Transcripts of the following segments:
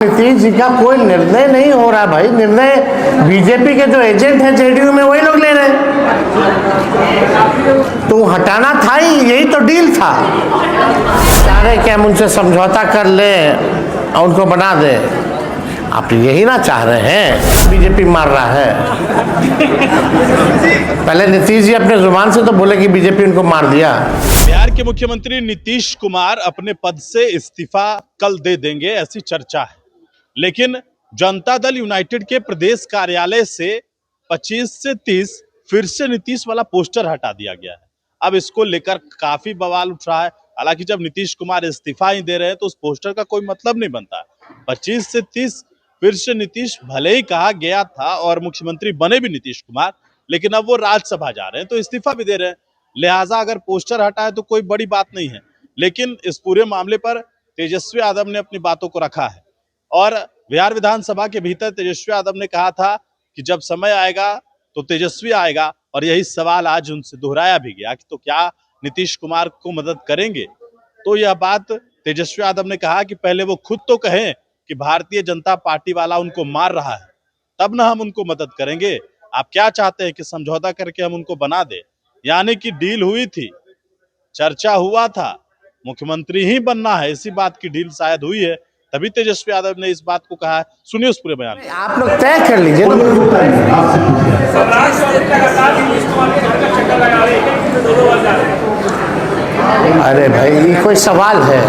नीतीश जी का कोई निर्णय नहीं हो रहा भाई। निर्णय बीजेपी के जो एजेंट हैं जेडीयू में वही लोग ले रहे हैं। तो हटाना था ही, यही तो डील था। चाह रहे कि हम उनसे समझौता कर लें और उनको बना दें। आप यही ना चाह रहे हैं? बीजेपी मार रहा है। पहले नीतीश जी अपने जुबान से तो बोले कि बीजेपी उनको मार दिया। बिहार के मुख्यमंत्री नीतीश कुमार अपने पद से इस्तीफा कल दे देंगे, ऐसी चर्चा है। लेकिन जनता दल यूनाइटेड के प्रदेश कार्यालय से 25 से 30 फिर से नीतीश वाला पोस्टर हटा दिया गया है। अब इसको लेकर काफी बवाल उठ रहा है। हालांकि जब नीतीश कुमार इस्तीफा ही दे रहे हैं तो उस पोस्टर का कोई मतलब नहीं बनता। 25 से 30 फिर से नीतीश भले ही कहा गया था और मुख्यमंत्री बने भी नीतीश कुमार, लेकिन अब वो राज्यसभा जा रहे हैं तो इस्तीफा भी दे रहे हैं। लिहाजा अगर पोस्टर हटा है तो कोई बड़ी बात नहीं है। लेकिन इस पूरे मामले पर तेजस्वी यादव ने अपनी बातों को रखा है और बिहार विधानसभा के भीतर तेजस्वी यादव ने कहा था कि जब समय आएगा तो तेजस्वी आएगा, और यही सवाल आज उनसे दोहराया भी गया कि तो क्या नीतीश कुमार को मदद करेंगे। तो यह बात तेजस्वी यादव ने कहा कि पहले वो खुद तो कहें कि भारतीय जनता पार्टी वाला उनको मार रहा है, तब ना हम उनको मदद करेंगे। आप क्या चाहते हैं कि समझौता करके हम उनको बना दे? यानी कि डील हुई थी, चर्चा हुआ था, मुख्यमंत्री ही बनना है, इसी बात की डील शायद हुई है, तभी तेजस्वी यादव ने इस बात को कहा है। सुनिए उस पूरे बयान। आप लोग तय कर लीजिए। अरे भाई ये कोई सवाल है?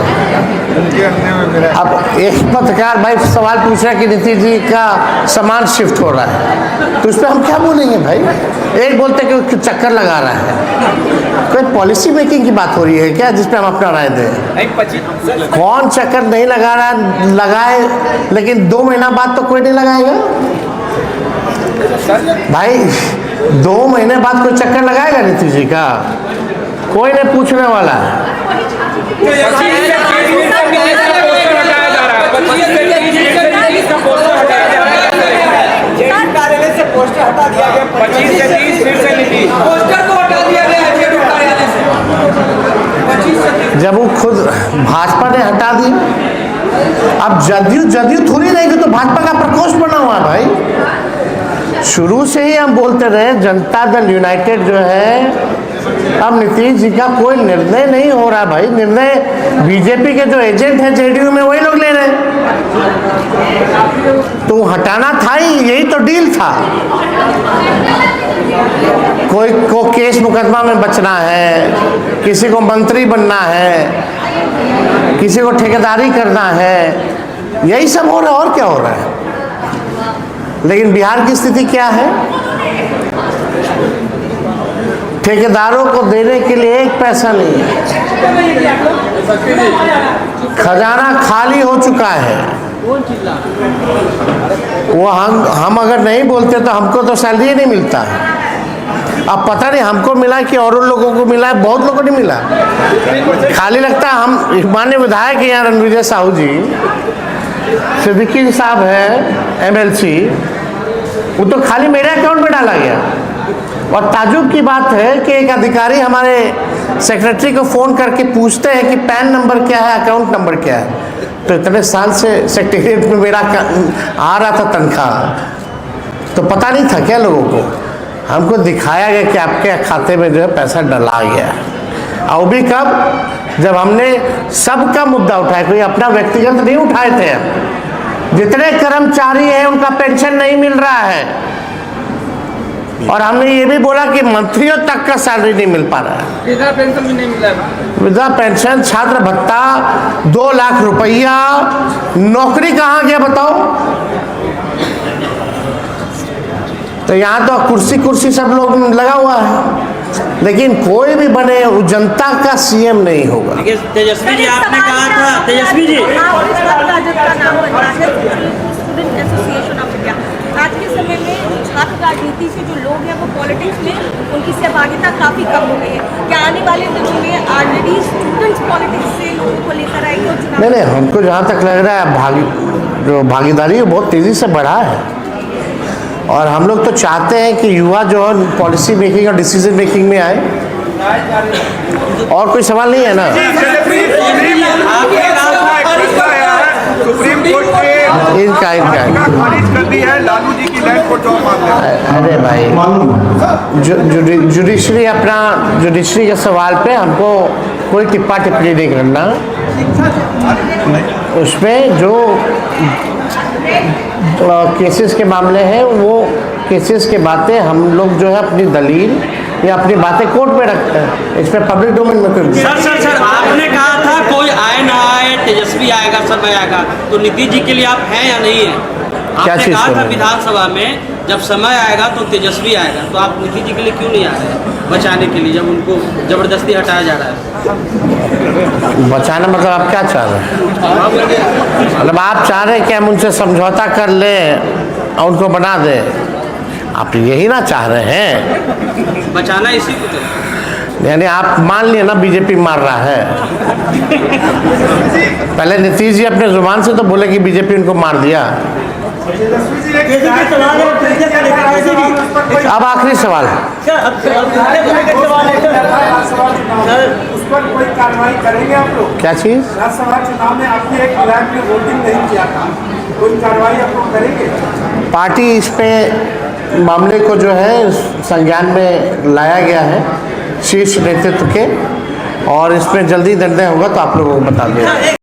अब एक पत्रकार भाई सवाल पूछ रहा है कि नीतीश जी का सामान शिफ्ट हो रहा है, तो उस पर हम क्या बोलेंगे भाई? एक बोलते कि चक्कर लगा रहा है। कोई पॉलिसी मेकिंग की बात हो रही है क्या जिसपे हम अपना राय दें? कौन चक्कर नहीं लगा रहा है? लगाए, लेकिन 2 महीना बाद तो कोई नहीं लगाएगा भाई। 2 महीने बाद कोई चक्कर लगाएगा नीतीश जी का? कोई नहीं पूछने वाला है। जब वो खुद भाजपा ने हटा दी, अब जदयू थोड़ी रहेगी, तो भाजपा का प्रकोष्ठ बना हुआ है भाई। शुरू से ही हम बोलते रहे जनता दल यूनाइटेड जो है, अब नीतीश जी का कोई निर्णय नहीं हो रहा भाई। निर्णय बीजेपी के जो एजेंट हैं जेडीयू में वही लोग ले रहे हैं। तो हटाना था ही, यही तो डील था। कोई को केस मुकदमा में बचना है, किसी को मंत्री बनना है, किसी को ठेकेदारी करना है, यही सब हो रहा है। और क्या हो रहा है? लेकिन बिहार की स्थिति क्या है? ठेकेदारों को देने के लिए 1 पैसा नहीं है। खजाना खाली हो चुका है। वो हम अगर नहीं बोलते तो हमको तो सैलरी नहीं मिलता। अब पता नहीं हमको मिला कि और उन लोगों को मिला है, बहुत लोगों को नहीं मिला। खाली लगता है हम माननीय विधायक यहाँ रणविजय साहू जी, सिद्दीकी साहब है MLC, वो तो खाली मेरे अकाउंट में डाला गया। और ताजुब की बात है कि एक अधिकारी हमारे सेक्रेटरी को फ़ोन करके पूछते हैं कि पैन नंबर क्या है, अकाउंट नंबर क्या है। तो इतने साल से सेक्रेटरीट में मेरा आ रहा था तनख्वाह, तो पता नहीं था क्या लोगों को? हमको दिखाया गया कि आपके खाते में जो है पैसा डला गया है। और भी कब? जब हमने सबका मुद्दा उठाया, कोई अपना व्यक्तिगत नहीं उठाए थे। जितने कर्मचारी हैं उनका पेंशन नहीं मिल रहा है, और हमने ये भी बोला कि मंत्रियों तक का सैलरी नहीं मिल पा रहा है। वृद्धा पेंशन भी नहीं मिल रहा है। वृद्धा पेंशन, छात्र भत्ता, 2 लाख रुपया, नौकरी कहाँ गया बताओ? तो यहाँ तो कुर्सी सब लोग लगा हुआ है, लेकिन कोई भी बने जनता का सीएम नहीं होगा। तेजस्वी जी आपने कहा था, तेजस्वी जी आज के समय में छात्र राजनीति से जो लोग हैं वो पॉलिटिक्स में उनकी सहभागिता काफी कम हो गई है। क्या आने वाले दिनों में ऑलरेडी स्टूडेंट्स पॉलिटिक्स से लोगों को लेकर आएंगे? नहीं, हमको जहाँ तक लग रहा है जो भागीदारी है बहुत तेजी से बढ़ा है, और हम लोग तो चाहते हैं कि युवा जो है पॉलिसी मेकिंग और डिसीजन मेकिंग में आए। और कोई सवाल नहीं है ना? सुप्रीम कोर्ट के लालू जी की लैंड को जॉब मान लें। अरे भाई जुडिशरी अपना जुडिशरी के सवाल पे हमको कोई टिप्पा टिप्पणी नहीं करना। उसमें जो केसेस के मामले हैं वो केसेस के बातें हम लोग जो है अपनी दलील या अपनी बातें कोर्ट में रखते हैं। इसमें पब्लिक डोमेन में कोई सर आपने कहा था कोई आए ना आए तेजस्वी आएगा समय आएगा, तो नीतीश जी के लिए आप हैं या नहीं है? क्या आपने चीज़ कहा था सुन? विधानसभा में जब समय आएगा तो तेजस्वी आएगा, तो आप नीतीश जी के लिए क्यों नहीं आ रहे हैं बचाने के लिए, जब उनको जबरदस्ती हटाया जा रहा है? बचाना मतलब आप क्या चाह रहे हैं? मतलब आप चाह रहे हैं कि हम उनसे समझौता कर लें और उनको बना दें? आप यही ना चाह रहे हैं? बचाना इसी को तो। यानी आप मान लिए ना बीजेपी मार रहा है। पहले नीतीश जी अपने जुबान से तो बोले कि बीजेपी उनको मार दिया। अब आखिरी सवाल, उस पर कोई कार्रवाई करेंगे आप लोग? क्या चीज़? राज्यसभा चुनाव में आपने एक विधायक ने वोटिंग नहीं किया था, कोई कार्रवाई आप लोग करेंगे? पार्टी इस पे मामले को जो है संज्ञान में लाया गया है शीर्ष नेतृत्व के, और इसमें जल्दी निर्णय होगा तो आप लोगों को बता देंगे।